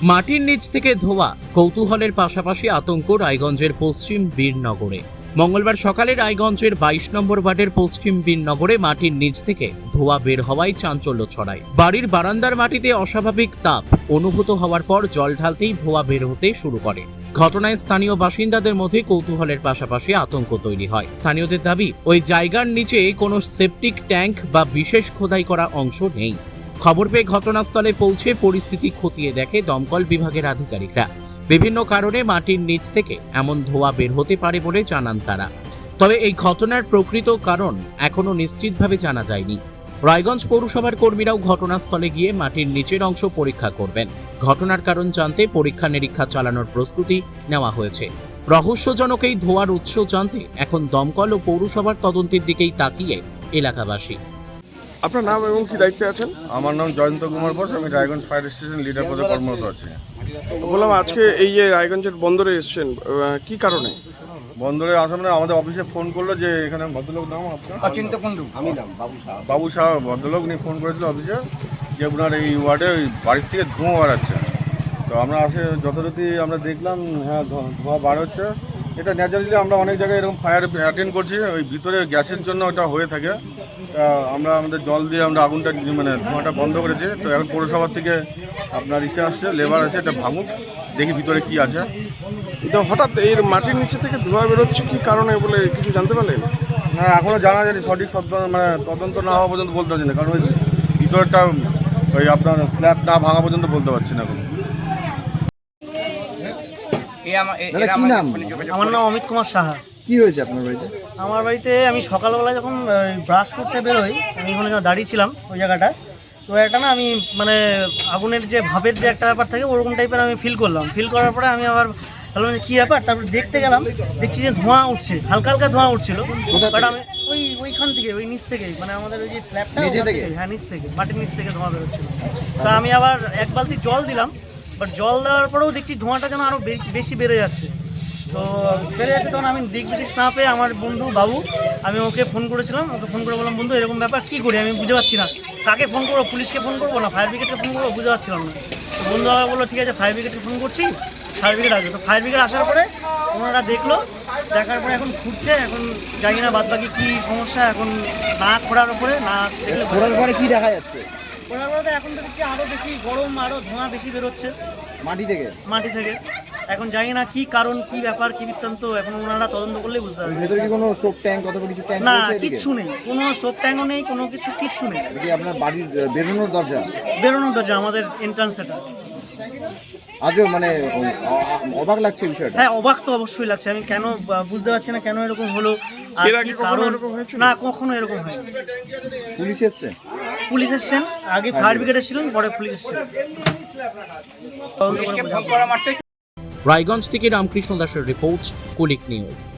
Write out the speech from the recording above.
মাটির নিচ থেকে ধোঁয়া, কৌতূহলের পাশাপাশি আতঙ্ক রায়গঞ্জের পশ্চিম বীরনগরে। মঙ্গলবার সকালে রায়গঞ্জের 22 নম্বর ওয়ার্ডের পশ্চিম বীরনগরে মাটির নিচ থেকে ধোঁয়া বের হওয়ায় চাঞ্চল্য ছড়ায়। বাড়ির বারান্দার মাটিতে অস্বাভাবিক তাপ অনুভূত হওয়ার পর জল ঢালতেই ধোঁয়া বের হতে শুরু করে। ঘটনায় স্থানীয় বাসিন্দাদের মধ্যে কৌতূহলের পাশাপাশি আতঙ্ক তৈরি হয়। স্থানীয়দের দাবি, ওই জায়গার নিচে কোনো সেপটিক ট্যাঙ্ক বা বিশেষ খোদাই করা অংশ নেই। খবর পেয়ে ঘটনাস্থলে পৌঁছে পরিস্থিতি খতিয়ে দেখে দমকল বিভাগের আধিকারিকরা। বিভিন্ন কারণে মাটির নিচ থেকে এমন ধোঁয়া বের হতে পারে বলে জানান তারা। তবে এই ঘটনার প্রকৃত কারণ এখনো নিশ্চিতভাবে জানা যায়নি। রায়গঞ্জ পৌরসভার কর্মীরাও ঘটনাস্থলে গিয়ে মাটির নিচের অংশ পরীক্ষা করবেন। ঘটনার কারণ জানতে পরীক্ষা নিরীক্ষা চালানোর প্রস্তুতি নেওয়া হয়েছে। রহস্যজনক এই ধোঁয়ার উৎস জানতে এখন দমকল ও পৌরসভার তদন্তের দিকেই তাকিয়ে এলাকাবাসী। আপনার নাম এবং কি দায়িত্বে আছেন? আমার নাম জয়ন্ত কুমার ঘোষ, আমি রায়গঞ্জ ফায়ার স্টেশন লিডার পদে কর্মরত আছি। বললাম আজকে এই যে রায়গঞ্জের বন্দরে এসেছেন, কি কারণে? বন্দরে আসার মানে আমাদের অফিসে ফোন করলো যে এখানে ভদ্রলোক নাম আপনার অচিন্ত কুণ্ডু, আমি নাম বাবু সাহা ভদ্রলোক উনি ফোন করেছিল অফিসে যে আপনার এই ওয়ার্ডে ওই বাড়ির থেকে ধোঁয়া বাড়াচ্ছে। তো আমরা যথারীতি আমরা দেখলাম, হ্যাঁ ধোঁয়া বার হচ্ছে। এটা ন্যাচারালি আমরা অনেক জায়গায় এরকম ফায়ার অ্যাটেন্ড করছি, ওই ভিতরে গ্যাসের জন্য ওটা হয়ে থাকে। আমরা আমাদের জল দিয়ে আমরা আগুনটা মানে ধোঁয়াটা বন্ধ করেছি। তো এখন পৌরসভার থেকে আপনার ইসে আসছে, লেবার আছে, এটা ভাঙুক, দেখি ভিতরে কি আছে। তো হঠাৎ এই মাটির নিচে থেকে ধোঁয়া বেরোচ্ছে, কি কারণে বলে কিছু জানতে পারলেন? না, এখনও জানা যায়নি, সঠিক মানে তদন্ত না হওয়া পর্যন্ত বলতে পারছি না, কারণ ওই ভিতরটা ওই আপনার স্ল্যাব না ভাঙা পর্যন্ত বলতে পারছি না এখন। আমার নাম অমিত কুমার সাহা। কি হয়েছে আপনার বাড়িতে? আমার বাড়িতে আমি সকালবেলা যখন ব্রাশ করতে বেরোই, আমি ওখানে দাঁড়িয়ে ছিলাম ওই জায়গাটায়। তো একটা না আমি মানে আগুনের যে ভাবের যে একটা ব্যাপার থাকে ওরকম টাইপের আমি ফিল করলাম। ফিল করার পরে আমি আবার ভাবলাম যে কী ব্যাপার, তারপরে দেখতে গেলাম, দেখছি যে ধোঁয়া উঠছে, হালকা হালকা ধোঁয়া উঠছিল। বাট আমি ওইখান থেকে ওই নিচ থেকে মানে আমাদের ওই যে স্ল্যাবটা, হ্যাঁ নিচ থেকে, মাটির নিচ থেকে ধোঁয়া বেরোচ্ছিল। তা আমি আবার এক বালতি জল দিলাম, বাট জল দেওয়ার পরেও দেখছি ধোঁয়াটা যেন আরও বেশি বেড়ে যাচ্ছে। তো বেড়ে যাচ্ছে, তখন আমি দিক বিশেষ না পেয়ে আমার বন্ধু বাবু, আমি ওকে ফোন করেছিলাম। ওকে ফোন করে বললাম, বন্ধু এরকম ব্যাপার কী করি, আমি বুঝতে পারছি না, কাকে ফোন করবো, পুলিশকে ফোন করবো না ফায়ার ব্রিগেডকে ফোন করবো, বুঝতে পারছিলাম না। তো বন্ধু আবার বললো ঠিক আছে ফায়ার ব্রিগেডকে ফোন করছি, ফায়ার ব্রিগেড আসবে। তো ফায়ার ব্রিগেড আসার পরে ওনারা দেখলো, দেখার পরে এখন ঘুরছে, এখন জানি না বাদ বাকি কী সমস্যা, এখন না খোঁড়ার ওপরে না দেখলে ঘোরার পরে কি দেখা যাচ্ছে? খোঁড়ার পরে এখন তো দেখছি আরও বেশি গরম, আরও ধোঁয়া বেশি বেরোচ্ছে মাটি থেকে। এখন জানি না কি কারণ, কি ব্যাপার, কি বৃত্তান্ত, এখন ওনারা তদন্ত করলেই বুঝতে পারবে। ভেতরে কি কোনো সোপ ট্যাঙ্ক অথবা কিছু ট্যাঙ্ক না, রয়েছে? কিচ্ছু নেই, কোনো সোপ ট্যাঙ্কও নেই, কোনো কিচ্ছু নেই। এটা কি আপনার বাড়ির বেরোনোর দরজা? আমাদের এন্ট্রান্স এটা। আজও মানে অবাক লাগছে বিষয়টা। হ্যাঁ, অবাক তো অবশ্যই লাগছে। আমি কেন বুঝতে পারছি না কেন এরকম হলো, আর এর আগে কি কখনো কারণ। এরকম হয়েছিল? না, কখনো এরকম হয়নি। পুলিশ এসছেন, আগে ফায়ার ব্রিগেড এসেছিলেন, পরে পুলিশ এসেছিলেন। রায়গঞ্জ থেকে রামকৃষ্ণ দাসের রিপোর্ট, কুলিক নিউজ।